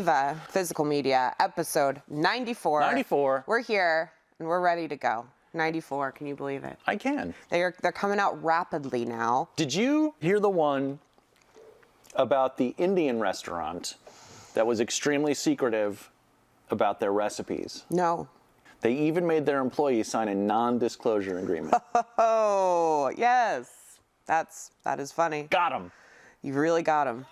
Viva Physical Media, episode 94. 94. We're here, and we're ready to go. 94, can you believe it? I can. They're coming out rapidly now. Did you hear the one about the Indian restaurant that was extremely secretive about their recipes? No. They even made their employees sign a non-disclosure agreement. Oh, yes. That is funny. Got him. You really got him.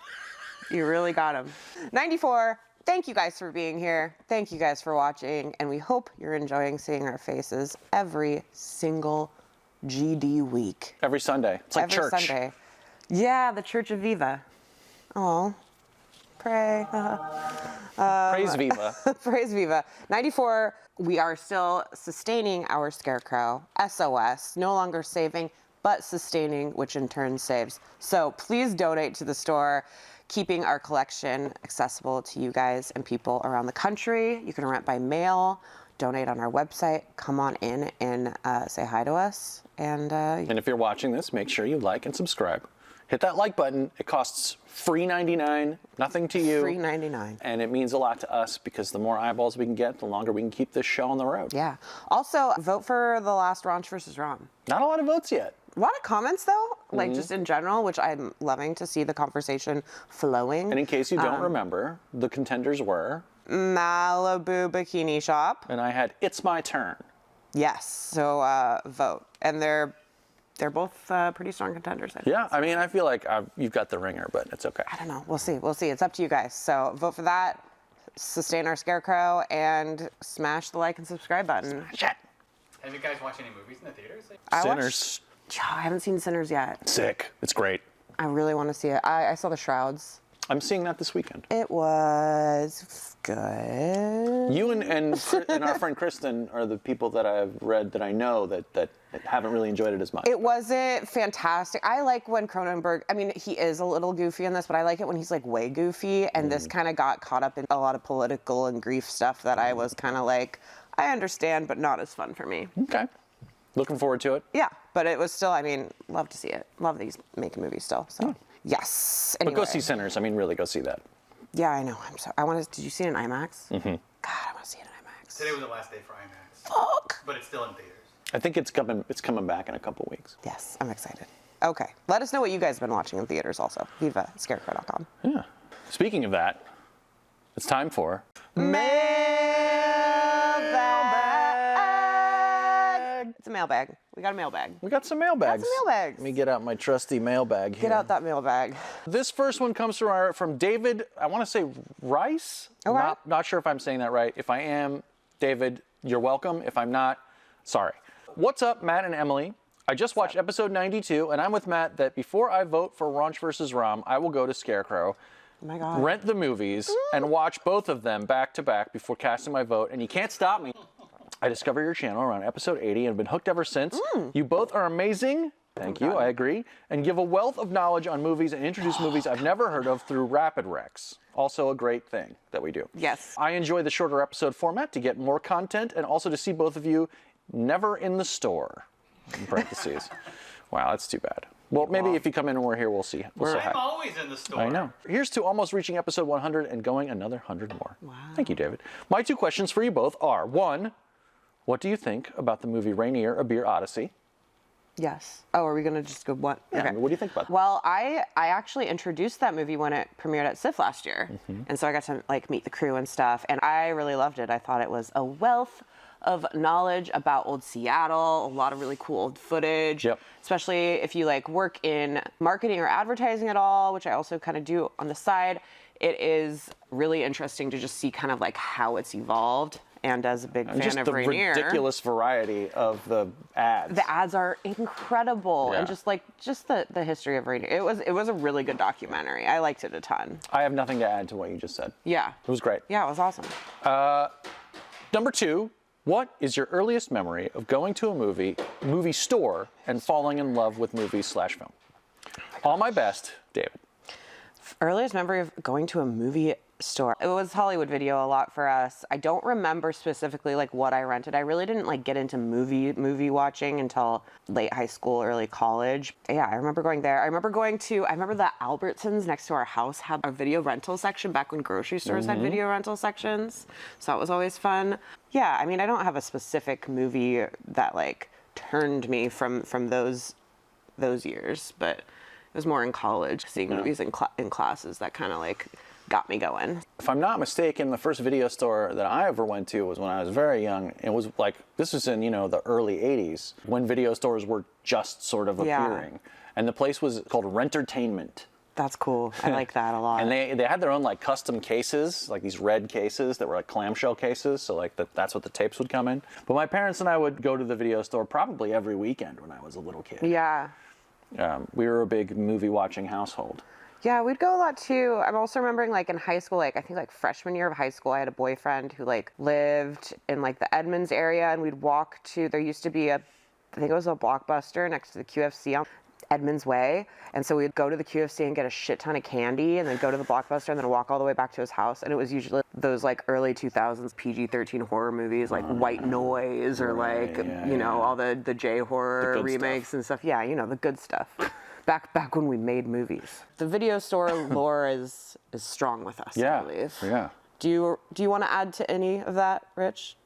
You really got him. 94. Thank you guys for being here. Thank you guys for watching. And we hope you're enjoying seeing our faces every single GD week. Every Sunday. It's like every church. Sunday. Yeah, the Church of Viva. Oh, pray. Praise Viva. Praise Viva. 94, we are still sustaining our Scarecrow. SOS, no longer saving, but sustaining, which in turn saves. So please donate to the store, keeping our collection accessible to you guys and people around the country. You can rent by mail, donate on our website, come on in and say hi to us. And if you're watching this, make sure you like and subscribe. Hit that like button. It costs free $99, nothing to you. Free $99. And it means a lot to us because the more eyeballs we can get, the longer we can keep this show on the road. Yeah. Also, vote for the last Ranch versus Rom. Not a lot of votes yet. A lot of comments, though, like just in general, which I'm loving to see the conversation flowing. And in case you don't remember, the contenders were Malibu Bikini Shop. And I had It's My Turn. Yes. So vote. And they're both pretty strong contenders. Yeah, I mean, I feel like you've got the ringer, but it's okay. I don't know. We'll see. We'll see. It's up to you guys. So vote for that, sustain our Scarecrow, and smash the like and subscribe button. Smash it. Have you guys watched any movies in the theaters? Sinners. I haven't seen Sinners yet. Sick. It's great. I really want to see it. I saw The Shrouds. I'm seeing that this weekend. It was good. You and our friend Kristen are the people that I've read that I know that haven't really enjoyed it as much. It wasn't fantastic. I like when Cronenberg, I mean, he is a little goofy in this, but I like it when he's like way goofy. And this kind of got caught up in a lot of political and grief stuff that I was kind of like, I understand, but not as fun for me. Okay. Looking forward to it. Yeah, but it was still, I mean, love to see it. Love these making movies still, so. Yes. Anyway. But go see Sinners. I mean, really, go see that. Yeah, I know. I'm sorry. Did you see it in IMAX? Mm-hmm. God, I want to see it in IMAX. Today was the last day for IMAX. Fuck. But it's still in theaters. I think it's coming back in a couple weeks. Yes, I'm excited. Okay. Let us know what you guys have been watching in theaters also. VivaScarecrow.com. Yeah. Speaking of that, it's time for Mailbag. It's a mailbag. We got a mailbag. We got some mailbags. Got some mailbags. Let me get out my trusty mailbag here. Get out that mailbag. This first one comes from David, I want to say Rice. Okay. Not sure if I'm saying that right. If I am, David, you're welcome. If I'm not, sorry. What's up, Matt and Emily? I just watched episode 92, and I'm with Matt that before I vote for Ranch vs. Rom, I will go to Scarecrow, Oh my God. rent the movies, and watch both of them back to back before casting my vote, and you can't stop me. I discovered your channel around episode 80 and have been hooked ever since. You both are amazing. Thank you, I agree. And give a wealth of knowledge on movies and introduce movies I've never heard of through Rapid Recs. Also a great thing that we do. Yes. I enjoy the shorter episode format to get more content and also to see both of you never in the store. In parentheses. Wow, that's too bad. Well, maybe if you come in and we're here, we'll see. We'll say hi. I'm always in the store. I know. Here's to almost reaching episode 100 and going another 100 more. Wow. Thank you, David. My two questions for you both are, one, what do you think about the movie Rainier, A Beer Odyssey? Yes. Oh, are we going to just go what? Yeah, Okay. I mean, what do you think about that? Well, I actually introduced that movie when it premiered at SIFF last year. And so I got to like meet the crew and stuff. And I really loved it. I thought it was a wealth of knowledge about old Seattle, a lot of really cool old footage, especially if you like work in marketing or advertising at all, which I also kind of do on the side. It is really interesting to just see kind of like how it's evolved. And as a big fan of Rainier, the ridiculous variety of the ads. the ads are incredible, and just the history of Rainier. It was a really good documentary. I liked it a ton. I have nothing to add to what you just said. Yeah, It was great. yeah, it was awesome. Number two, what is your earliest memory of going to a movie store, and falling in love with movies/film? All my best, David. Earliest memory of going to a movie store. It was Hollywood Video a lot for us. I don't remember specifically like what I rented. I really didn't like get into movie watching until late high school, early college. Yeah, I remember going there. I remember the Albertsons next to our house had a video rental section back when grocery stores had video rental sections. So that was always fun. Yeah, I mean, I don't have a specific movie that like turned me from those years, but it was more in college, seeing movies in classes that kind of like got me going. If I'm not mistaken, the first video store that I ever went to was when I was very young. It was like, this was in, the early 80s, when video stores were just sort of appearing. And the place was called Rentertainment. That's cool. I like that a lot. And they had their own like custom cases, like these red cases that were like clamshell cases, so like that's what the tapes would come in. But my parents and I would go to the video store probably every weekend when I was a little kid. Yeah. We were a big movie watching household. Yeah, we'd go a lot too. I'm also remembering like in high school, like I think like freshman year of high school, I had a boyfriend who like lived in like the Edmonds area, and we'd walk to, there used to be I think it was a Blockbuster next to the QFC on Edmonds Way. And so we'd go to the QFC and get a shit ton of candy and then go to the Blockbuster and then walk all the way back to his house. And it was usually those like early 2000s PG-13 horror movies like White Noise or all the J-horror remakes and stuff. Yeah, the good stuff. Back when we made movies. The video store lore is strong with us, I believe. Yeah. Do you want to add to any of that, Rich?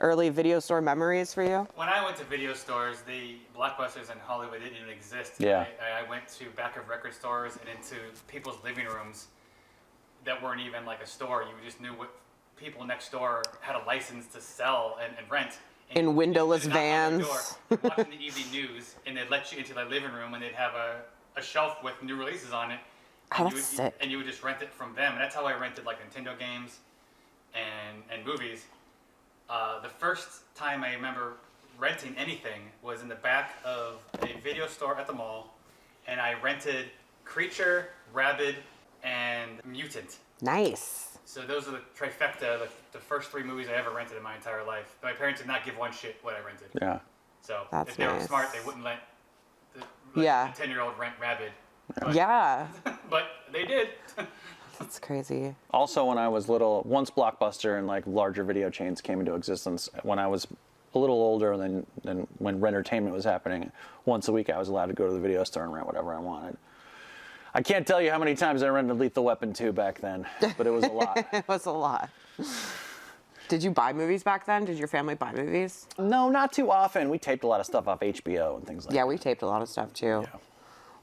Early video store memories for you? When I went to video stores, the Blockbusters in Hollywood didn't even exist. Yeah. I went to back of record stores and into people's living rooms that weren't even like a store. You just knew what people next door had a license to sell and rent. In windowless vans. Watching the evening news, and they'd let you into their living room, and they'd have a shelf with new releases on it. Oh, that's sick. And you would just rent it from them. And that's how I rented like Nintendo games and movies. The first time I remember renting anything was in the back of a video store at the mall, and I rented Creature, Rabid, and Mutant. Nice. So those are the trifecta, the first 3 movies I ever rented in my entire life. My parents did not give one shit what I rented. Yeah. So That's if they were nice. smart, they wouldn't let the 10-year-old rent Rabid. But, Yeah. but they did. That's crazy. Also, when I was little, once Blockbuster and like larger video chains came into existence, when I was a little older than when Rentertainment was happening, once a week I was allowed to go to the video store and rent whatever I wanted. I can't tell you how many times I rented Lethal Weapon 2 back then, but it was a lot. It was a lot. Did you buy movies back then? Did your family buy movies? No, not too often. We taped a lot of stuff off HBO and things like that. Yeah, we taped a lot of stuff too. Yeah.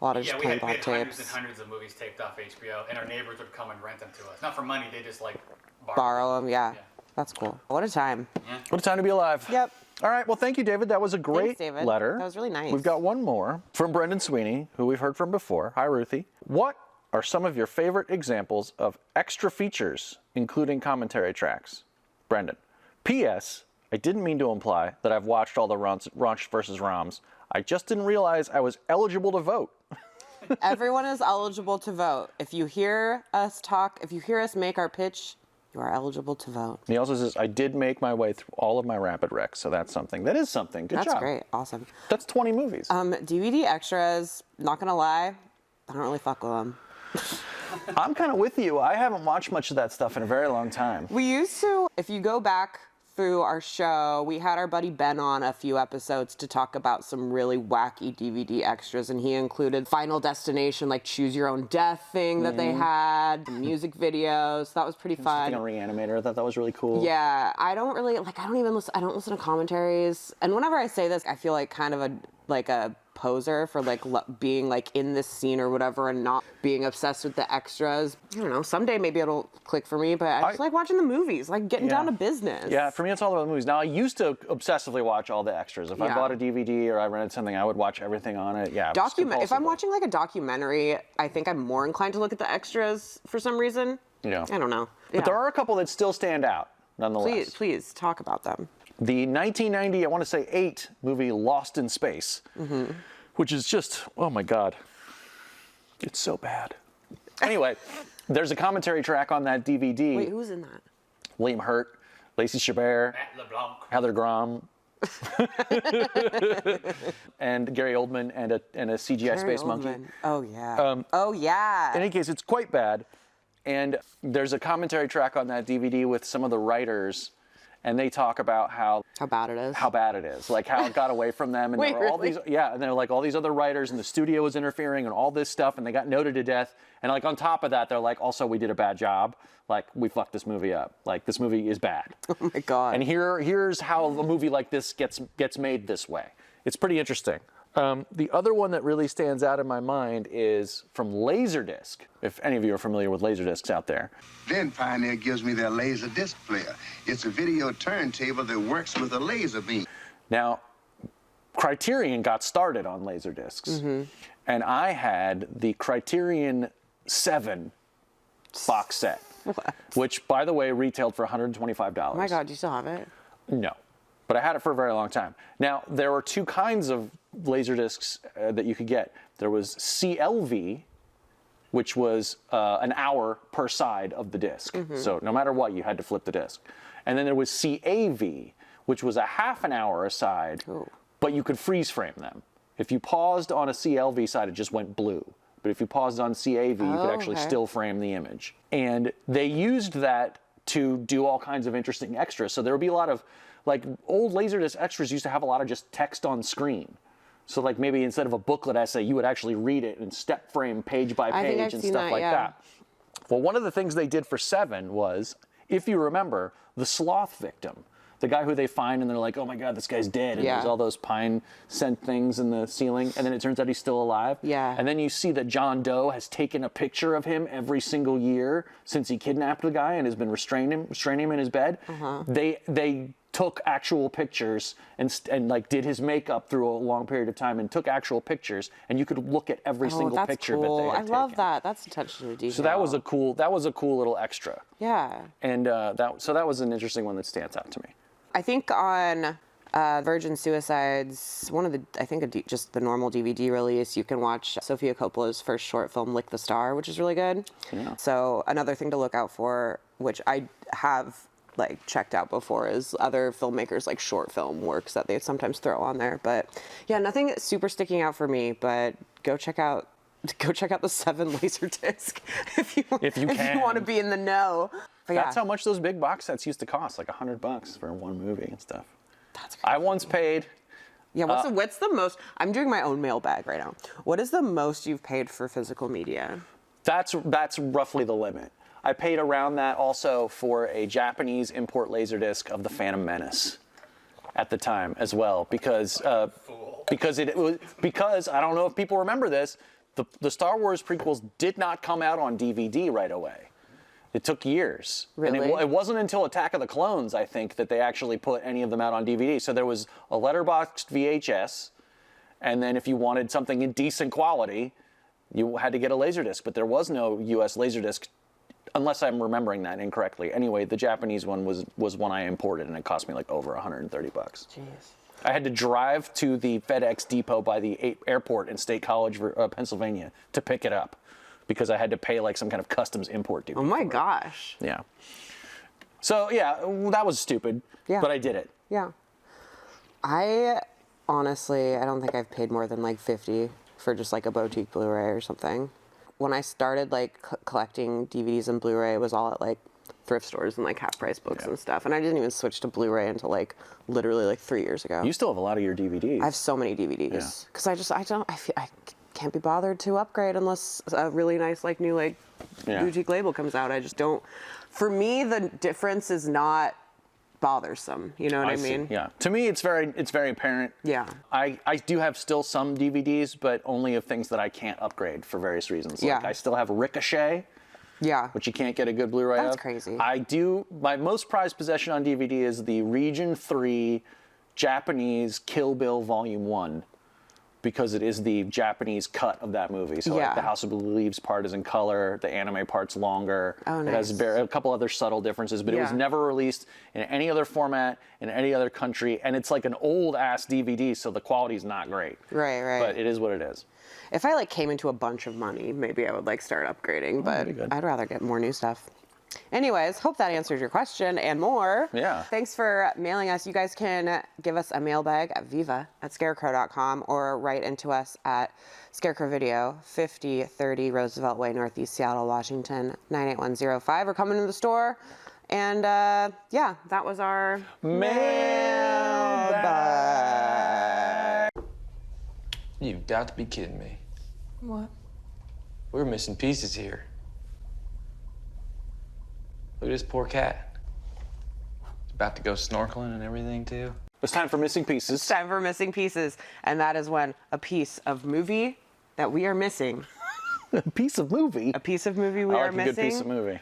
A lot of Yeah, just we plain had black hundreds tapes. and hundreds of movies taped off HBO, and our neighbors would come and rent them to us. Not for money, they just like Borrow them, yeah. Yeah. That's cool. What a time. What a time to be alive. Yep. All right, well, thank you, David. That was a great Thanks, David. letter. That was really nice. We've got one more from Brendan Sweeney, who we've heard from before. Hi, Ruthie. What are some of your favorite examples of extra features, including commentary tracks? Brendan. P.S. I didn't mean to imply that I've watched all the Raunch versus Roms. I just didn't realize I was eligible to vote. Everyone is eligible to vote. If you hear us talk, if you hear us make our pitch, you are eligible to vote. He also says, I did make my way through all of my Rapid Recs, so that's something. That is something. Good job. That's great. Awesome. That's 20 movies. DVD extras, not gonna lie, I don't really fuck with them. I'm kind of with you. I haven't watched much of that stuff in a very long time. We used to, if you go back through our show, we had our buddy Ben on a few episodes to talk about some really wacky DVD extras, and he included Final Destination, like Choose Your Own Death thing that they had, music videos. That was pretty fun. Something on Reanimator. I thought that was really cool. Yeah, I don't listen to commentaries. And whenever I say this, I feel like kind of a poser for being like in this scene or whatever and not being obsessed with the extras. I don't know, someday maybe it'll click for me, but I just like watching the movies, like getting down to business. Yeah, for me it's all about the movies. Now I used to obsessively watch all the extras. If I bought a DVD or I rented something, I would watch everything on it. Yeah. If I'm watching like a documentary, I think I'm more inclined to look at the extras for some reason. Yeah. I don't know. But there are a couple that still stand out, nonetheless. Please talk about them. The 1990, I want to say 8 movie Lost in Space, which is just, oh my God, it's so bad. Anyway, there's a commentary track on that DVD. Wait, who's in that? William Hurt, Lacey Chabert, Matt LeBlanc. Heather Grom, and Gary Oldman, and a CGI space monkey. Oh yeah. Oh yeah. In any case, it's quite bad. And there's a commentary track on that DVD with some of the writers, and they talk about how bad it is. How bad it is. Like how it got away from them. And Wait, there were all really? these, and they're like all these other writers, and the studio was interfering and all this stuff, and they got noted to death. And like on top of that, they're like, also we did a bad job. Like we fucked this movie up. Like this movie is bad. Oh my God. And here's how a movie like this gets made this way. It's pretty interesting. The other one that really stands out in my mind is from Laserdisc, if any of you are familiar with Laserdiscs out there. Then Pioneer gives me their laser disc player. It's a video turntable that works with a laser beam. Now, Criterion got started on Laserdiscs, and I had the Criterion 7 box set, which, by the way, retailed for $125. Oh my God, do you still have it? No, but I had it for a very long time. Now, there were two kinds of Laserdiscs that you could get. There was CLV, which was an hour per side of the disc. So no matter what, you had to flip the disc. And then there was CAV, which was a half an hour a side, but you could freeze frame them. If you paused on a CLV side, it just went blue. But if you paused on CAV, you could actually still frame the image. And they used that to do all kinds of interesting extras. So there would be a lot of, like, old Laserdisc extras used to have a lot of just text on screen. So like maybe instead of a booklet essay, you would actually read it and step frame page by page and stuff like that. Well, one of the things they did for 7 was, if you remember, the sloth victim. The guy who they find and they're like, oh my God, this guy's dead. And there's all those pine scent things in the ceiling. And then it turns out he's still alive. Yeah. And then you see that John Doe has taken a picture of him every single year since he kidnapped the guy and has been restraining him in his bed. They took actual pictures and like did his makeup through a long period of time and took actual pictures, and you could look at every single picture that they had taken. I love that. That's attention to detail. So that was a cool little extra. Yeah. And that was an interesting one that stands out to me. I think on Virgin Suicides, just the normal DVD release, you can watch Sofia Coppola's first short film, Lick the Star, which is really good. Yeah. So another thing to look out for, which I have like checked out before, is other filmmakers like short film works that they sometimes throw on there. But yeah, nothing super sticking out for me, but go check out the 7 Laserdisc if you want to be in the know. But That's how much those big box sets used to cost, like $100 for one movie and stuff. That's crazy. I once paid. Yeah, what's the most? I'm doing my own mailbag right now. What is the most you've paid for physical media? That's roughly the limit. I paid around that also for a Japanese import Laserdisc of the Phantom Menace at the time as well, because I don't know if people remember this, the Star Wars prequels did not come out on DVD right away. It took years. Really? And it wasn't until Attack of the Clones, I think, that they actually put any of them out on DVD. So there was a letterboxed VHS, and then if you wanted something in decent quality, you had to get a Laserdisc. But there was no US Laserdisc, unless I'm remembering that incorrectly. Anyway, the Japanese one was one I imported, and it cost me like over $130. Jeez. I had to drive to the FedEx depot by the airport in State College, Pennsylvania, to pick it up, because I had to pay like some kind of customs import duty. Oh my gosh. Yeah. So yeah, that was stupid. Yeah. But I did it. Yeah. I honestly, I don't think I've paid more than like $50 for just like a boutique Blu-ray or something. When I started like collecting DVDs and Blu-ray, it was all at like thrift stores and like half-price books and stuff. And I didn't even switch to Blu-ray until like literally like 3 years ago. You still have a lot of your DVDs. I have so many DVDs because I can't be bothered to upgrade unless a really nice like new like boutique label comes out. I just don't. For me, the difference is not bothersome. You know what I mean? See. Yeah. To me, it's very apparent. Yeah. I do have still some DVDs, but only of things that I can't upgrade for various reasons. Like I still have Ricochet. Yeah. Which you can't get a good Blu-ray of. That's crazy. I do. My most prized possession on DVD is the Region 3 Japanese Kill Bill Volume 1, because it is the Japanese cut of that movie. So like the House of Blue Leaves part is in color, the anime part's longer. Oh, nice. It has a couple other subtle differences, but it was never released in any other format in any other country, and it's like an old-ass DVD, so the quality's not great. Right. But it is what it is. If I like came into a bunch of money, maybe I would like start upgrading, but I'd rather get more new stuff. Anyways, hope that answered your question and more. Yeah. Thanks for mailing us. You guys can give us a mailbag at viva@scarecrow.com or write into us at Scarecrow Video, 5030 Roosevelt Way, Northeast Seattle, Washington, 98105, or come into the store. And yeah, that was our mailbag. You've got to be kidding me. What? We're missing pieces here. Look at this poor cat. It's about to go snorkeling and everything, too. It's time for Missing Pieces. It's time for Missing Pieces. And that is when a piece of movie that we are missing. A piece of movie? A piece of movie we I are like a missing. good piece of movie.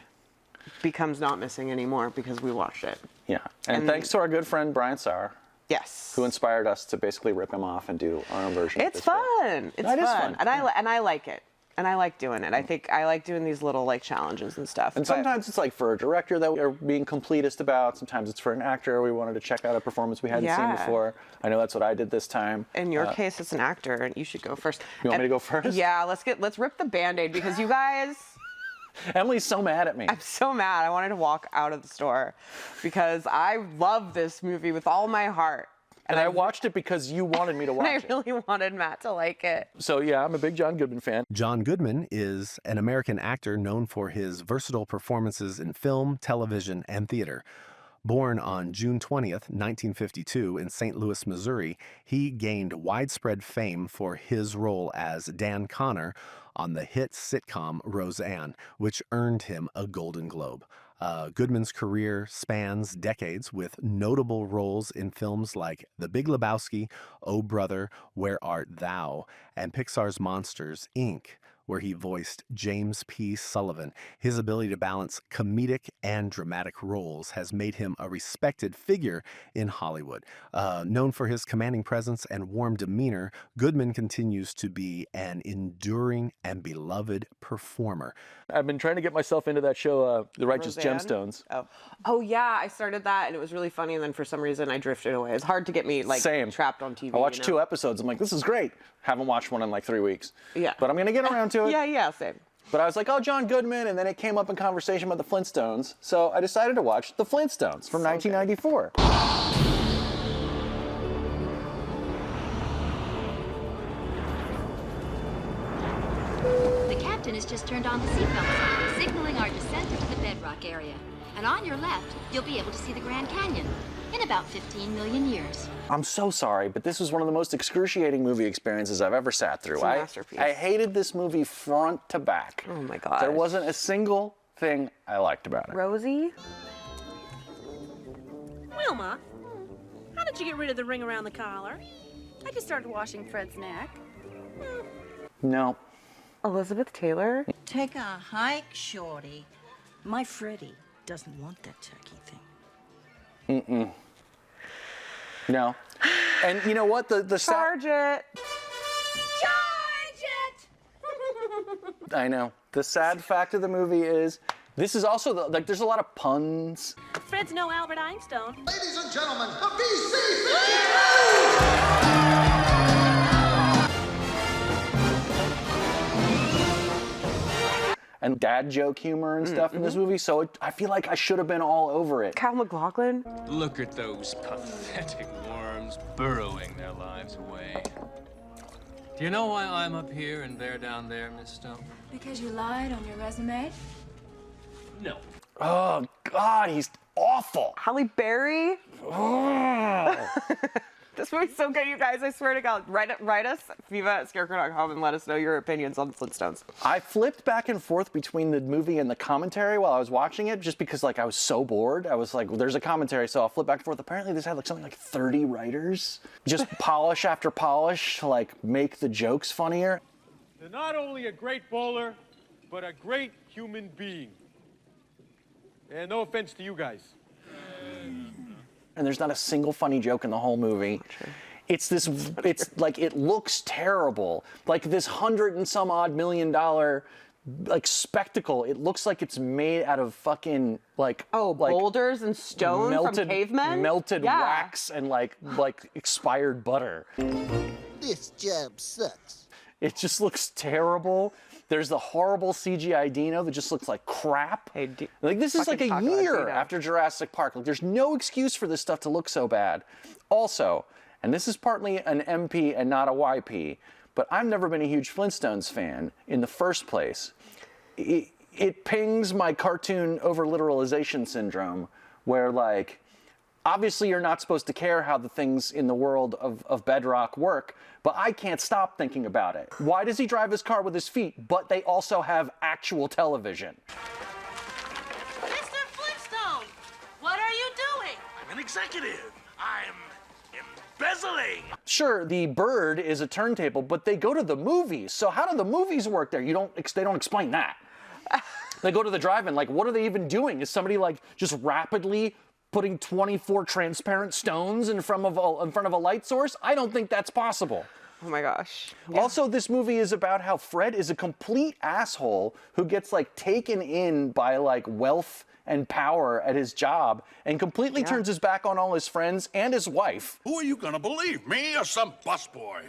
Becomes not missing anymore because we watched it. Yeah. And thanks to our good friend Brian Sauer, Yes. who inspired us to basically rip him off and do our own version. It's fun. It's It is fun. fun. And I like it. And I like doing it. I think I like doing these little like challenges and stuff. And sometimes it's like for a director that we're being completist about. Sometimes it's for an actor we wanted to check out a performance we hadn't seen before. I know that's what I did this time. In your case, it's an actor, and you should go first. You want me to go first? Yeah, let's rip the Band-Aid because you guys. Emily's so mad at me. I'm so mad. I wanted to walk out of the store because I love this movie with all my heart. And I watched it because you wanted me to watch it. I really wanted Matt to like it. So yeah, I'm a big John Goodman fan. John Goodman is an American actor known for his versatile performances in film, television, and theater. Born on June 20th, 1952 in St. Louis, Missouri, he gained widespread fame for his role as Dan Connor on the hit sitcom Roseanne, which earned him a Golden Globe. Goodman's career spans decades with notable roles in films like The Big Lebowski, Oh Brother, Where Art Thou, and Pixar's Monsters, Inc., where he voiced James P. Sullivan. His ability to balance comedic and dramatic roles has made him a respected figure in Hollywood. Known for his commanding presence and warm demeanor, Goodman continues to be an enduring and beloved performer. I've been trying to get myself into that show, The Righteous Roseanne? Gemstones. Oh yeah, I started that and it was really funny, and then for some reason I drifted away. It's hard to get me like Same. trapped on TV. I watched you know? 2 episodes. I'm like, this is great. Haven't watched one in like 3 weeks. Yeah. But I'm going to get around to it. Yeah, same. But I was like, oh, John Goodman, and then it came up in conversation about the Flintstones. So I decided to watch the Flintstones from 1994. The captain has just turned on the seatbelt sign, signaling our descent into the bedrock area. And on your left, you'll be able to see the Grand Canyon in about 15 million years. I'm so sorry, but this was one of the most excruciating movie experiences I've ever sat through. It's a masterpiece. I hated this movie front to back. Oh my God. There wasn't a single thing I liked about it. Rosie? Wilma, how did you get rid of the ring around the collar? I just started washing Fred's neck. No. Elizabeth Taylor? Take a hike, Shorty. My Freddie doesn't want that turkey thing. No. And you know what? The Charge it! Charge it! I know. The sad fact of the movie is this is also like there's a lot of puns. Fred's no Albert Einstein. Ladies and gentlemen, the BC And dad joke humor and stuff in this movie, so I feel like I should have been all over it. Cal McLaughlin? Look at those pathetic worms burrowing their lives away. Do you know why I'm up here and they're down there, Miss Stone? Because you lied on your resume? No. Oh, God, he's awful. Halle Berry? This movie's so good, you guys. I swear to God. Write us, viva@scarecrow.com, and let us know your opinions on the Flintstones. I flipped back and forth between the movie and the commentary while I was watching it, just because like I was so bored. I was like, well, there's a commentary, so I'll flip back and forth. Apparently this had like something like 30 writers, just polish after polish to like make the jokes funnier. They're not only a great bowler, but a great human being. And no offense to you guys. And there's not a single funny joke in the whole movie. It's like, it looks terrible. Like this $100 and some odd million like spectacle. It looks like it's made out of fucking like boulders and stone from cavemen? Melted wax and like expired butter. This job sucks. It just looks terrible. There's the horrible CGI Dino that just looks like crap. Hey, like this is like a year after Jurassic Park. Like there's no excuse for this stuff to look so bad. Also, and this is partly an MP and not a YP, but I've never been a huge Flintstones fan in the first place. It pings my cartoon over-literalization syndrome, where like, obviously you're not supposed to care how the things in the world of Bedrock work, but I can't stop thinking about it. Why does he drive his car with his feet, but they also have actual television? Mr. Flintstone, what are you doing? I'm an executive. I'm embezzling. Sure, the bird is a turntable, but they go to the movies. So how do the movies work there? They don't explain that. They go to the drive-in, like what are they even doing? Is somebody like just rapidly putting 24 transparent stones in front of a light source? I don't think that's possible. Oh my gosh. Yeah. Also, this movie is about how Fred is a complete asshole who gets like taken in by like wealth and power at his job and completely turns his back on all his friends and his wife. Who are you gonna believe, me or some busboy?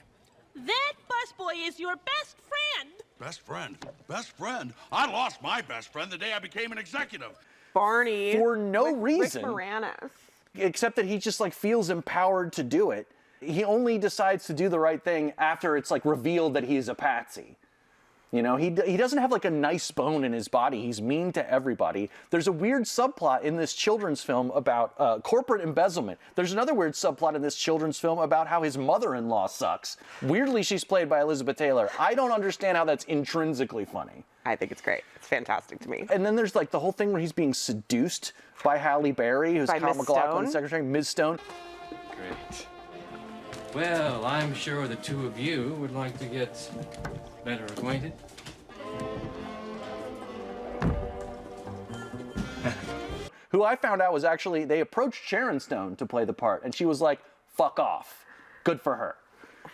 That busboy is your best friend. Best friend? Best friend? I lost my best friend the day I became an executive. Barney. For no reason. Rick Moranis. Except that he just like feels empowered to do it. He only decides to do the right thing after it's like revealed that he's a patsy. You know, he doesn't have like a nice bone in his body. He's mean to everybody. There's a weird subplot in this children's film about corporate embezzlement. There's another weird subplot in this children's film about how his mother-in-law sucks. Weirdly, she's played by Elizabeth Taylor. I don't understand how that's intrinsically funny. I think it's great. It's fantastic to me. And then there's like the whole thing where he's being seduced by Halle Berry, who's Kyle MacLachlan's secretary, Ms. Stone. Great. Well, I'm sure the two of you would like to get better acquainted. Who I found out was actually, they approached Sharon Stone to play the part, and she was like, fuck off. Good for her.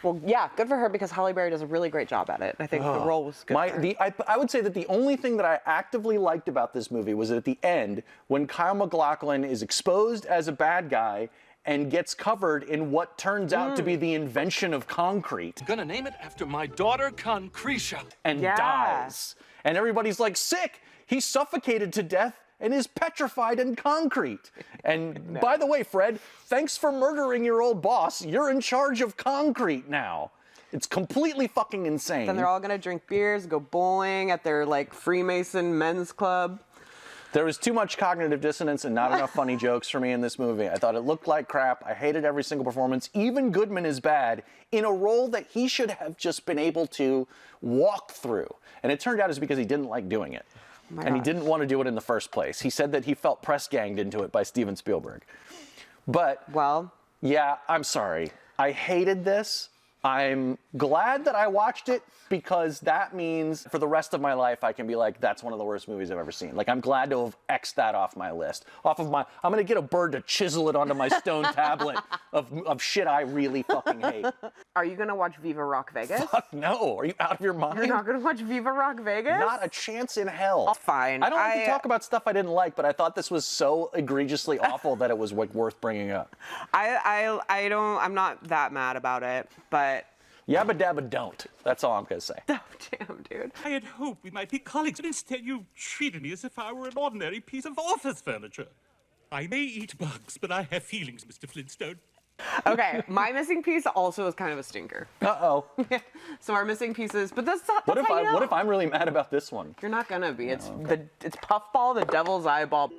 Well, yeah, good for her because Halle Berry does a really great job at it. I think the role was good. I would say that the only thing that I actively liked about this movie was that at the end, when Kyle MacLachlan is exposed as a bad guy and gets covered in what turns out to be the invention of concrete. I'm gonna name it after my daughter, Concretia. And dies. And everybody's like, sick! He's suffocated to death and is petrified in concrete. And by the way, Fred, thanks for murdering your old boss. You're in charge of concrete now. It's completely fucking insane. Then they're all gonna drink beers, go bowling at their like Freemason men's club. There was too much cognitive dissonance and not enough funny jokes for me in this movie. I thought it looked like crap. I hated every single performance. Even Goodman is bad in a role that he should have just been able to walk through. And it turned out it's because he didn't like doing it. And he didn't want to do it in the first place. He said that he felt press ganged into it by Steven Spielberg. But, well, yeah, I'm sorry. I hated this. I'm glad that I watched it because that means for the rest of my life I can be like, that's one of the worst movies I've ever seen. Like, I'm glad to have X'd that off my list. I'm gonna get a bird to chisel it onto my stone tablet of shit I really fucking hate. Are you gonna watch Viva Rock Vegas? Fuck no. Are you out of your mind? You're not gonna watch Viva Rock Vegas? Not a chance in hell. Fine. I don't like to talk about stuff I didn't like, but I thought this was so egregiously awful that it was like worth bringing up. I'm not that mad about it, but Yabba dabba don't. That's all I'm gonna say. Oh, damn, dude. I had hoped we might be colleagues, but instead you treated me as if I were an ordinary piece of office furniture. I may eat bugs, but I have feelings, Mr. Flintstone. Okay, my missing piece also is kind of a stinker. Uh-oh. So our missing pieces, but that's what if I'm really mad about this one? You're not gonna be. It's it's Puffball, the Devil's Eyeball.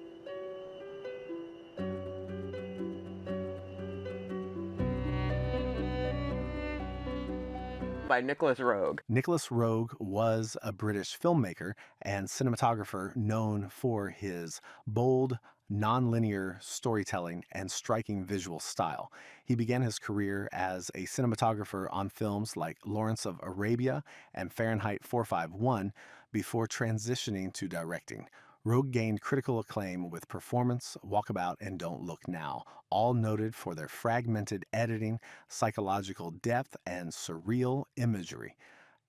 By Nicholas Roeg. Nicholas Roeg was a British filmmaker and cinematographer known for his bold, non-linear storytelling and striking visual style. He began his career as a cinematographer on films like Lawrence of Arabia and Fahrenheit 451 before transitioning to directing. Roeg gained critical acclaim with Performance, Walkabout, and Don't Look Now, all noted for their fragmented editing, psychological depth, and surreal imagery.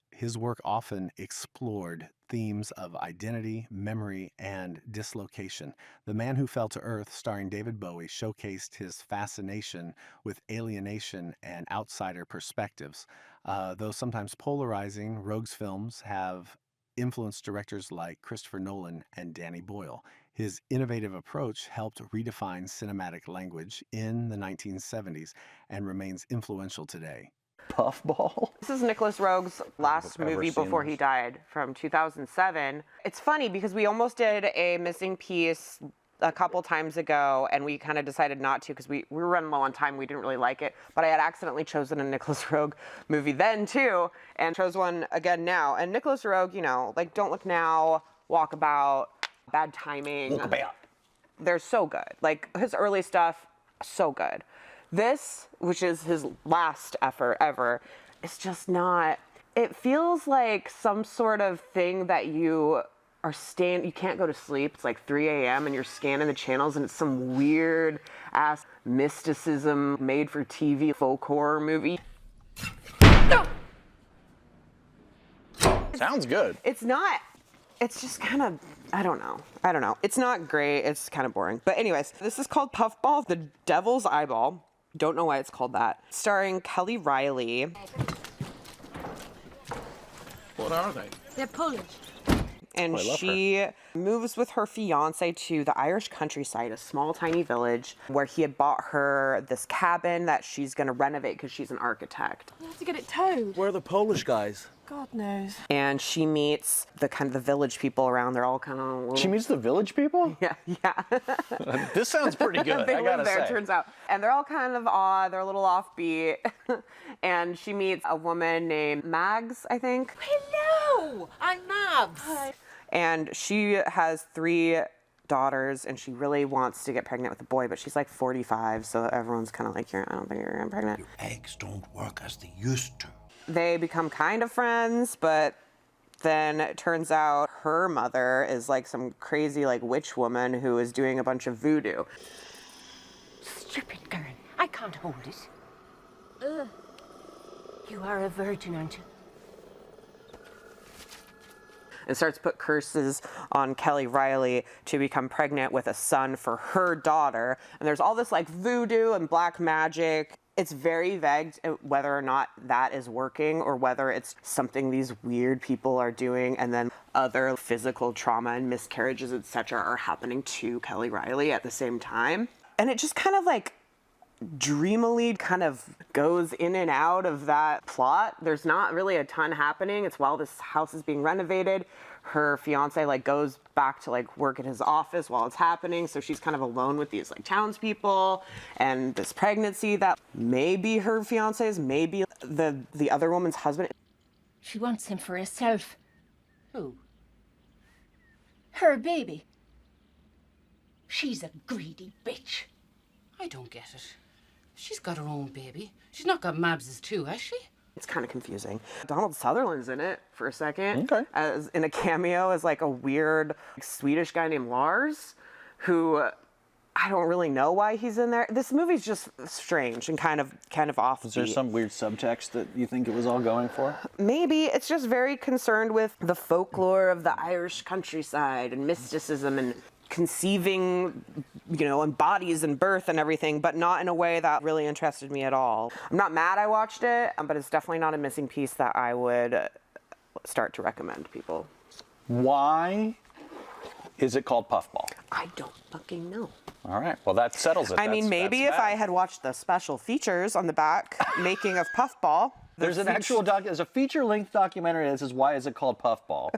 His work often explored themes of identity, memory, and dislocation. The Man Who Fell to Earth, starring David Bowie, showcased his fascination with alienation and outsider perspectives. Though sometimes polarizing, Roeg's films have influenced directors like Christopher Nolan and Danny Boyle. His innovative approach helped redefine cinematic language in the 1970s and remains influential today. Puffball? This is Nicholas Roeg's last movie before he died, from 2007. It's funny because we almost did a missing piece a couple times ago, and we kind of decided not to because we were running low on time. We didn't really like it, but I had accidentally chosen a Nicholas Roeg movie then too, and chose one again now. And Nicholas Roeg, you know, like Don't Look Now, Walkabout, Bad Timing. Walkabout. They're so good. Like his early stuff, so good. This, which is his last effort ever, is just not. It feels like some sort of thing that you can't go to sleep. It's like 3 a.m. and you're scanning the channels and it's some weird ass mysticism made for TV folk horror movie. No! Sounds good. It's not. It's just kind of, I don't know. It's not great. It's kind of boring. But anyways, this is called Puffball, The Devil's Eyeball. Don't know why it's called that. Starring Kelly Riley. What are they? They're Polish. And she moves with her fiance to the Irish countryside, a small, tiny village, where he had bought her this cabin that she's going to renovate because she's an architect. You have to get it towed. Where are the Polish guys? God knows. And she meets the village people around. They're all kind of. She meets the village people? Yeah. This sounds pretty good. They I gotta live there, say. turns out. And they're all kind of odd. They're a little offbeat. And she meets a woman named Mags, I think. Hello, I'm Mabs. Hi. And she has 3 daughters, and she really wants to get pregnant with a boy, but she's like 45, so everyone's kind of like, I don't think you're getting pregnant. Your eggs don't work as they used to. They become kind of friends, but then it turns out her mother is like some crazy like witch woman who is doing a bunch of voodoo. Stupid girl, I can't hold it. Ugh. You are a virgin, aren't you? And starts to put curses on Kelly Riley to become pregnant with a son for her daughter. And there's all this like voodoo and black magic. It's very vague whether or not that is working or whether it's something these weird people are doing and then other physical trauma and miscarriages, etc., are happening to Kelly Riley at the same time. And it just kind of like dreamily kind of goes in and out of that plot. There's not really a ton happening. It's while this house is being renovated, her fiance like goes back to like work at his office while it's happening, so she's kind of alone with these like townspeople and this pregnancy that may be her fiance's, maybe the other woman's husband. She wants him for herself. Who? Her baby. She's a greedy bitch. I don't get it. She's got her own baby. She's not got Mabs's too, has she? It's kind of confusing. Donald Sutherland's in it for a second. Okay. As in a cameo as like a weird Swedish guy named Lars, who I don't really know why he's in there. This movie's just strange and kind of offbeat. Is there some weird subtext that you think it was all going for? Maybe. It's just very concerned with the folklore of the Irish countryside and mysticism and conceiving, and bodies and birth and everything, but not in a way that really interested me at all. I'm not mad I watched it, but it's definitely not a missing piece that I would start to recommend people. Why is it called Puffball? I don't fucking know. All right. Well, that settles it. I mean, maybe if I had watched the special features on the back, making of Puffball. There's an actual there's a feature-length documentary that says, why is it called Puffball?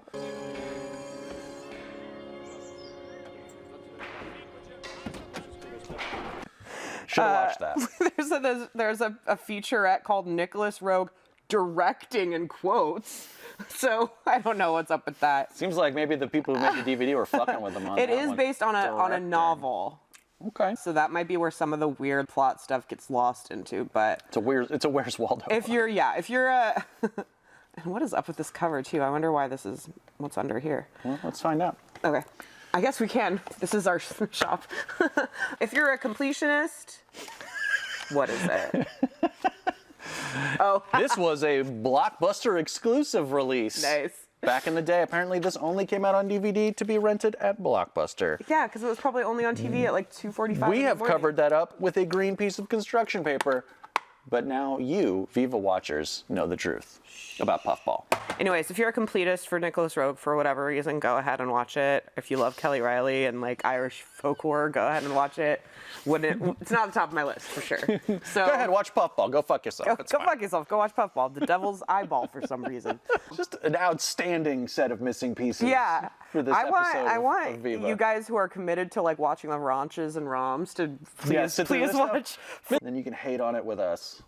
Should have watched that. There's a featurette called Nicholas Roeg directing in quotes. So I don't know what's up with that. Seems like maybe the people who made the DVD were fucking with them on It that is one. based on a novel. Okay. So that might be where some of the weird plot stuff gets lost into, but it's a Where's Waldo. If you're a and what is up with this cover too? I wonder why this is what's under here. Well, let's find out. Okay. I guess we can. This is our shop. If you're a completionist, what is it? Oh. This was a Blockbuster exclusive release. Nice. Back in the day, apparently this only came out on DVD to be rented at Blockbuster. Yeah, because it was probably only on TV at like 2:45. We have covered that up with a green piece of construction paper but now you, Viva watchers, know the truth about Puffball. Anyways, if you're a completist for Nicholas Roeg for whatever reason, go ahead and watch it. If you love Kelly Riley and like Irish folk horror, go ahead and watch it. It's not at the top of my list for sure. So Go ahead, watch Puffball. Go fuck yourself. Go fuck yourself. Go watch Puffball. The Devil's Eyeball for some reason. Just an outstanding set of missing pieces. Yeah, For this I of want Viva. you guys who are committed to like watching the raunches and roms to sit through please this watch. stuff. Then you can hate on it with us.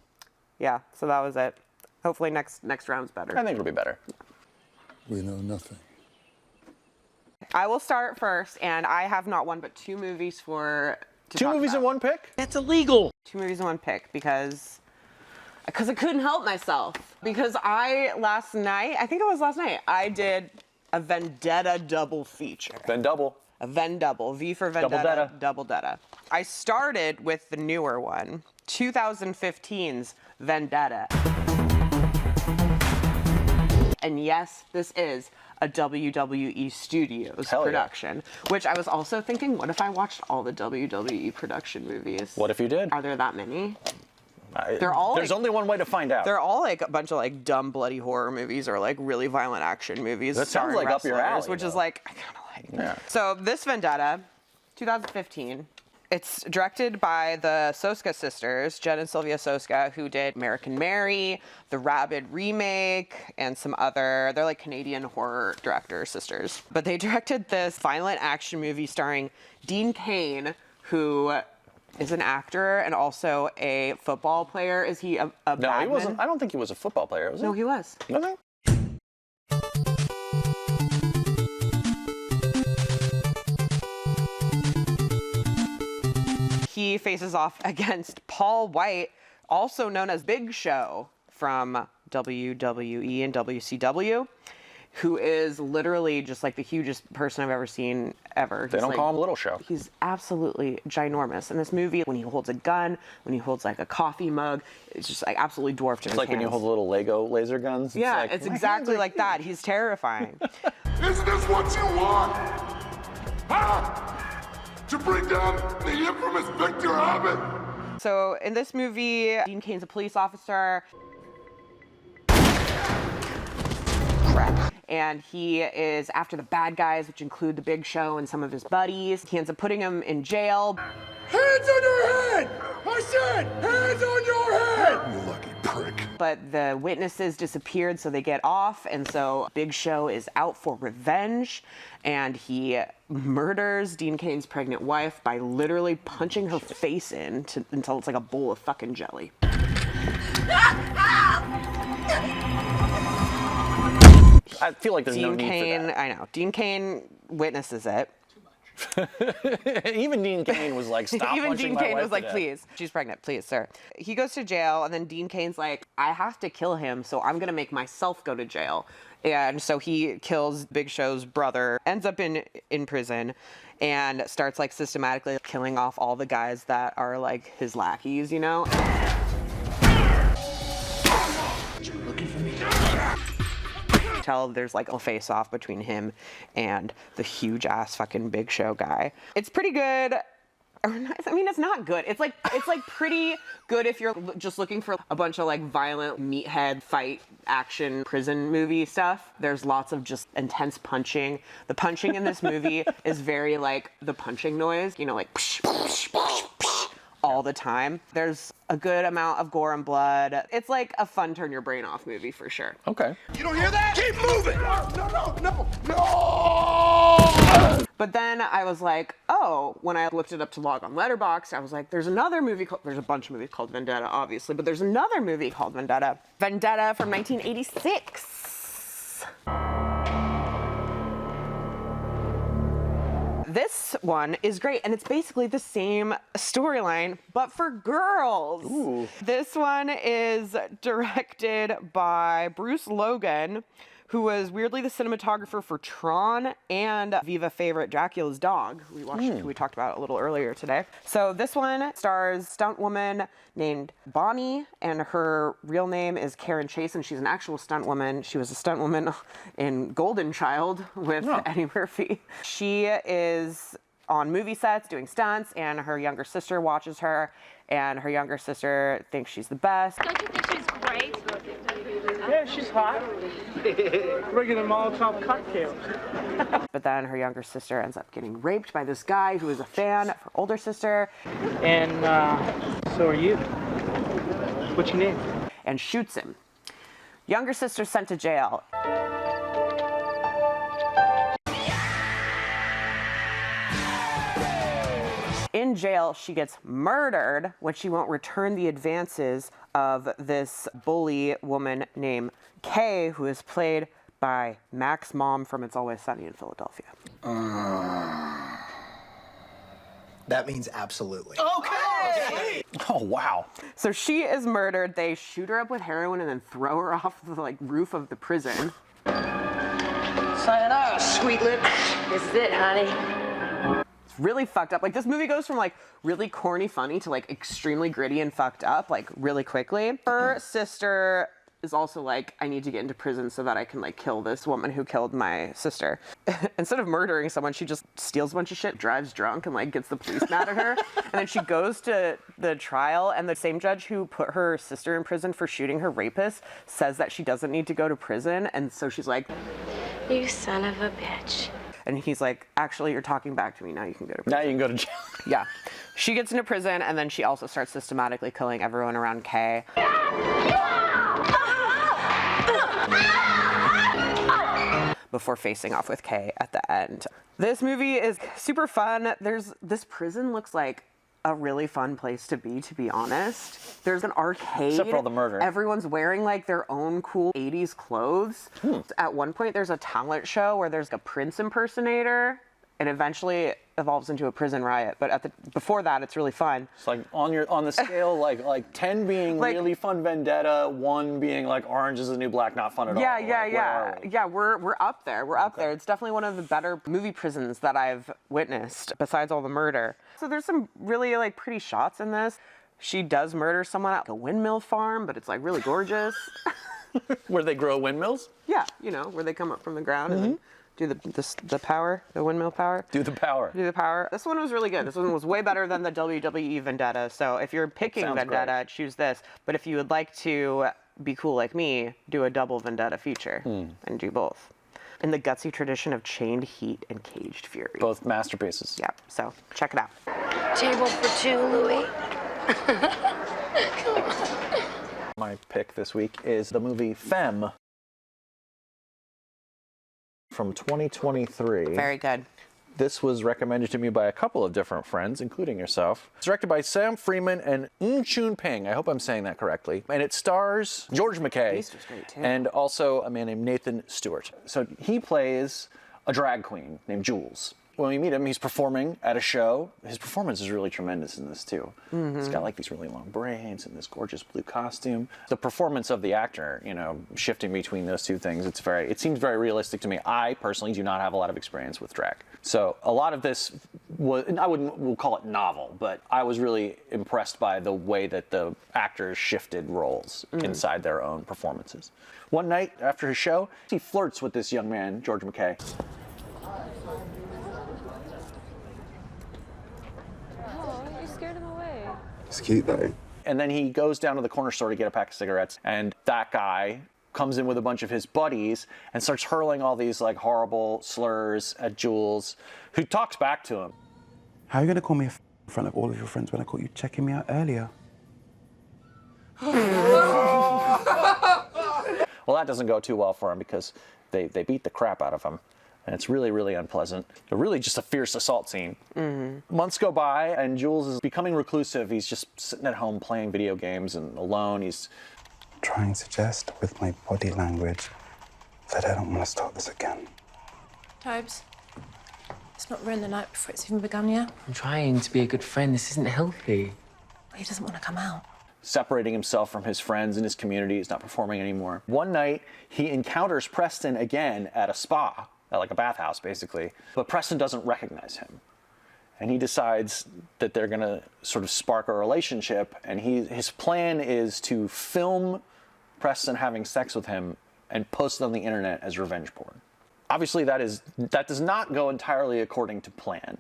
Yeah, so that was it. Hopefully next round's better. I think it'll be better. We know nothing. I will start first, and I have not one but two movies to Two movies about. in one pick? That's illegal. Two movies in one pick because I couldn't help myself. Because I think it was last night, I did a Vendetta double feature. A Ven double. V for Vendetta. Double Detta. I started with the newer one, 2015's Vendetta. And yes, this is a WWE Studios production, which I was also thinking, what if I watched all the WWE production movies? What if you did? Are there that many? There's only one way to find out. They're all like a bunch of like dumb bloody horror movies or like really violent action movies. That sounds starring like up your wrestlers, alley, which is though. like I kind of like. Yeah. So this Vendetta, 2015. It's directed by the Soska sisters, Jen and Sylvia Soska, who did American Mary, The Rabid remake, and some other, they're like Canadian horror director sisters. But they directed this violent action movie starring Dean Cain, who is an actor and also a football player. Is he a No, badman? he wasn't. I don't think he was a football player, was he? No, he was. Was he? He faces off against Paul White, also known as Big Show from WWE and WCW, who is literally just like the hugest person I've ever seen ever. They don't call him Little Show. He's absolutely ginormous. In this movie, when he holds a gun, when he holds like a coffee mug, it's just like absolutely dwarfed in It's his like hands. when you hold little Lego laser guns. Yeah, like, it's my exactly hands are like that. He's terrifying. Isn't this what you want? Huh? To bring down the infamous Victor Abbott? So in this movie, Dean Cain's a police officer. Crap. And he is after the bad guys, which include the Big Show and some of his buddies. He ends up putting him in jail. Hands on your head! I said, hands on your head! You lucky prick. But the witnesses disappeared, so they get off. And so Big Show is out for revenge. And he murders Dean Cain's pregnant wife by literally punching her face in until it's like a bowl of fucking jelly. I feel like there's no need for that. I know. Dean Cain witnesses it. Even Dean Cain was like, stop Even punching Dean my Cain wife was like, to death. please, she's pregnant, please, sir. He goes to jail, and then Dean Cain's like, I have to kill him, so I'm gonna make myself go to jail. And so he kills Big Show's brother, ends up in prison, and starts like systematically killing off all the guys that are like his lackeys, you know? Tell there's like a face off between him and the huge ass fucking Big Show guy. It's pretty good. I mean, it's not good. It's like pretty good if you're just looking for a bunch of like violent meathead fight action prison movie stuff. There's lots of just intense punching. The punching in this movie is very like the punching noise, you know, like psh, psh, psh, psh, all the time. There's a good amount of gore and blood. It's like a fun turn your brain off movie for sure. Okay. You don't hear that? Keep moving! No! But then I was like, oh, when I looked it up to log on Letterboxd, I was like, there's another movie called, there's a bunch of movies called Vendetta, obviously, but there's another movie called Vendetta. Vendetta from 1986. This one is great, and it's basically the same storyline, but for girls. Ooh. This one is directed by Bruce Logan, who was weirdly the cinematographer for Tron and Viva favorite Dracula's Dog, who we talked about a little earlier today. So this one stars stunt woman named Bonnie, and her real name is Karen Chase, and she's an actual stunt woman. She was a stunt woman in Golden Child with Eddie Murphy. She is on movie sets doing stunts, and her younger sister watches her, and her younger sister thinks she's the best. Don't you think she's great? Yeah, she's hot. Regular Molotov cocktail. But then her younger sister ends up getting raped by this guy who is a fan of her older sister. And so are you. What's your name? And shoots him. Younger sister's sent to jail. In jail, she gets murdered when she won't return the advances of this bully woman named Kay, who is played by Mac's mom from It's Always Sunny in Philadelphia. That means absolutely. Okay! Oh, wow. So she is murdered. They shoot her up with heroin and then throw her off the roof of the prison. Sayonara, sweet lips. This is it, honey. It's really fucked up. Like, this movie goes from really corny funny to extremely gritty and fucked up really quickly. Her sister is also like, I need to get into prison so that I can kill this woman who killed my sister. Instead of murdering someone, she just steals a bunch of shit, drives drunk, and gets the police mad at her. And then she goes to the trial, and the same judge who put her sister in prison for shooting her rapist says that she doesn't need to go to prison. And so she's like, you son of a bitch. And he's like, actually, you're talking back to me. Now you can go to prison. Now you can go to jail. Yeah. She gets into prison, and then she also starts systematically killing everyone around Kay. Before facing off with Kay at the end. This movie is super fun. This prison looks like a really fun place to be honest. There's an arcade. Except for all the murder. Everyone's wearing their own cool 80s clothes. At one point, there's a talent show where there's a Prince impersonator, and eventually evolves into a prison riot. But before that, it's really fun. It's on the scale, 10 being really fun Vendetta, 1 being Orange is the New Black, not fun at all. Yeah, we're up there. We're up there. It's definitely one of the better movie prisons that I've witnessed, besides all the murder. So there's some really pretty shots in this. She does murder someone at a windmill farm, but it's really gorgeous. Where they grow windmills? Yeah, where they come up from the ground and then do the power, the windmill power. Do the power. This one was really good. This one was way better than the WWE Vendetta. So if you're picking Vendetta, choose this. But if you would like to be cool like me, do a double Vendetta feature and do both. In the gutsy tradition of Chained Heat and Caged Fury. Both masterpieces. Yep. So check it out. Table for 2, Louis. My pick this week is the movie Femme from 2023. Very good. This was recommended to me by a couple of different friends, including yourself. It's directed by Sam Freeman and Chun Ping. I hope I'm saying that correctly. And it stars George McKay and also a man named Nathan Stewart. So he plays a drag queen named Jules. When we meet him, he's performing at a show. His performance is really tremendous in this too. He's got these really long braids and this gorgeous blue costume. The performance of the actor, shifting between those two things, it seems very realistic to me. I personally do not have a lot of experience with drag. So a lot of this we'll call it novel, but I was really impressed by the way that the actors shifted roles inside their own performances. One night after his show, he flirts with this young man, George McKay. It's cute though. And then he goes down to the corner store to get a pack of cigarettes, and that guy comes in with a bunch of his buddies and starts hurling all these horrible slurs at Jules, who talks back to him. How are you going to call me in front of all of your friends when I caught you checking me out earlier? Well, that doesn't go too well for him because they beat the crap out of him. And it's really, really unpleasant. Really just a fierce assault scene. Months go by, and Jules is becoming reclusive. He's just sitting at home playing video games and alone. He's trying to suggest with my body language that I don't want to start this again. Tobes, it's not ruined the night before it's even begun yet. I'm trying to be a good friend. This isn't healthy. He doesn't want to come out. separating himself from his friends and his community. He's not performing anymore. One night, he encounters Preston again at a spa, at like a bathhouse, basically. But Preston doesn't recognize him. And he decides that they're going to sort of spark a relationship. And his plan is to film Preston having sex with him and post it on the internet as revenge porn. Obviously, that does not go entirely according to plan.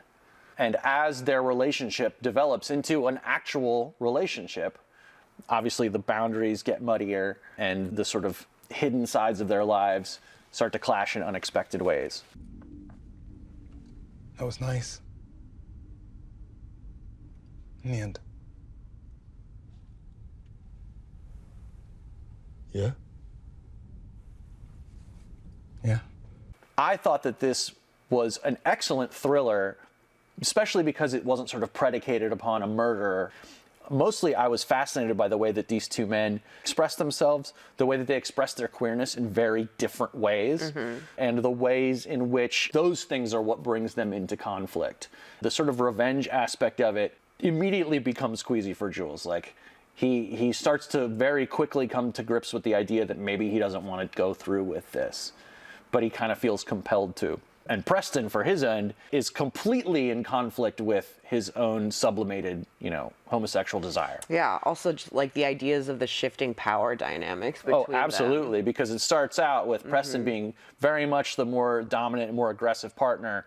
And as their relationship develops into an actual relationship, obviously the boundaries get muddier and the sort of hidden sides of their lives start to clash in unexpected ways. That was nice. In the end. Yeah? Yeah. I thought that this was an excellent thriller, especially because it wasn't sort of predicated upon a murder. Mostly I was fascinated by the way that these two men expressed themselves, the way that they expressed their queerness in very different ways, and the ways in which those things are what brings them into conflict. The sort of revenge aspect of it immediately becomes queasy for Jules. Like, he starts to very quickly come to grips with the idea that maybe he doesn't want to go through with this, but he kind of feels compelled to. And Preston, for his end, is completely in conflict with his own sublimated, homosexual desire. Yeah, also just like the ideas of the shifting power dynamics between them. Absolutely, because it starts out with Preston being very much the more dominant and more aggressive partner.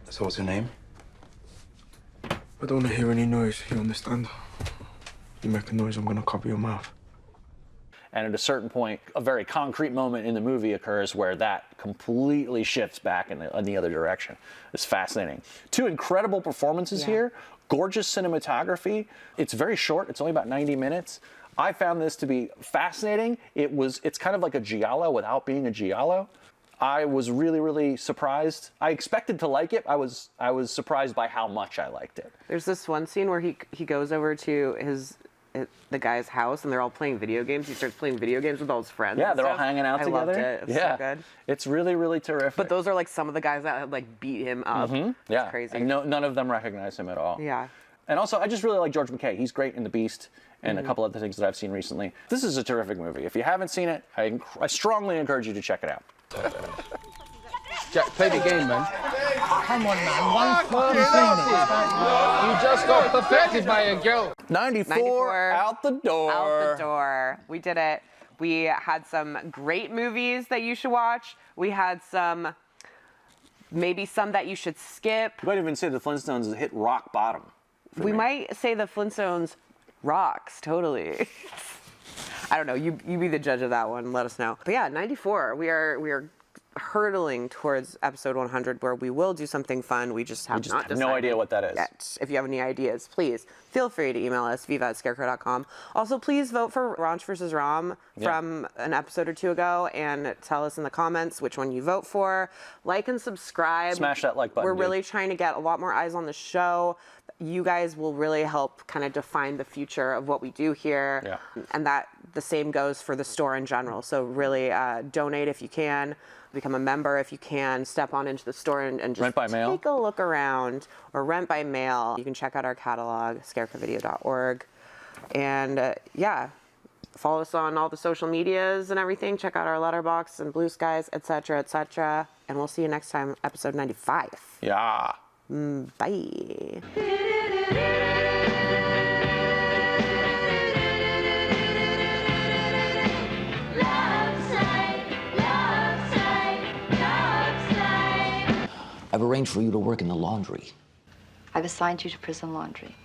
So what's your name? I don't want to hear any noise, you understand? You make a noise, I'm gonna cover your mouth. And at a certain point, a very concrete moment in the movie occurs where that completely shifts back in the other direction. It's fascinating. Two incredible performances here, gorgeous cinematography. It's very short, it's only about 90 minutes. I found this to be fascinating. It's kind of like a giallo without being a giallo. I was really, really surprised. I expected to like it. I was surprised by how much I liked it. There's this one scene where he goes over to the guy's house and they're all playing video games. He starts playing video games with all his friends. Yeah, they're all hanging out together. I loved it. It's so good. It's really, really terrific. But those are like some of the guys that had like beat him up. Yeah, it's crazy. And none of them recognize him at all. Yeah. And also, I just really like George McKay. He's great in The Beast and a couple other things that I've seen recently. This is a terrific movie. If you haven't seen it, I strongly encourage you to check it out. Jack, play the game, man. Come on, man. One firm thing. You just got perfected by a girl. 94 out the door. Out the door. We did it. We had some great movies that you should watch. We had maybe some that you should skip. You might even say the Flintstones hit rock bottom. We might say the Flintstones rocks, totally. I don't know. You be the judge of that one. Let us know. But yeah, 94. We are hurtling towards episode 100, where we will do something fun. We just have no idea what that is yet. If you have any ideas, please feel free to email us, viva@scarecrow.com. Also, please vote for Ranch vs. Rom from an episode or two ago, and tell us in the comments which one you vote for. Like and subscribe. Smash that like button. We're really trying to get a lot more eyes on the show. You guys will really help kind of define the future of what we do here. Yeah. And that the same goes for the store in general. So really donate if you can. Become a member if you can. Step on into the store and just rent by mail. Take a look around, or rent by mail. You can check out our catalog, scarecrowvideo.org. And follow us on all the social medias and everything. Check out our letterbox and BlueSkys, etc., etc. And we'll see you next time, episode 95. Yeah. Bye. I've arranged for you to work in the laundry. I've assigned you to prison laundry.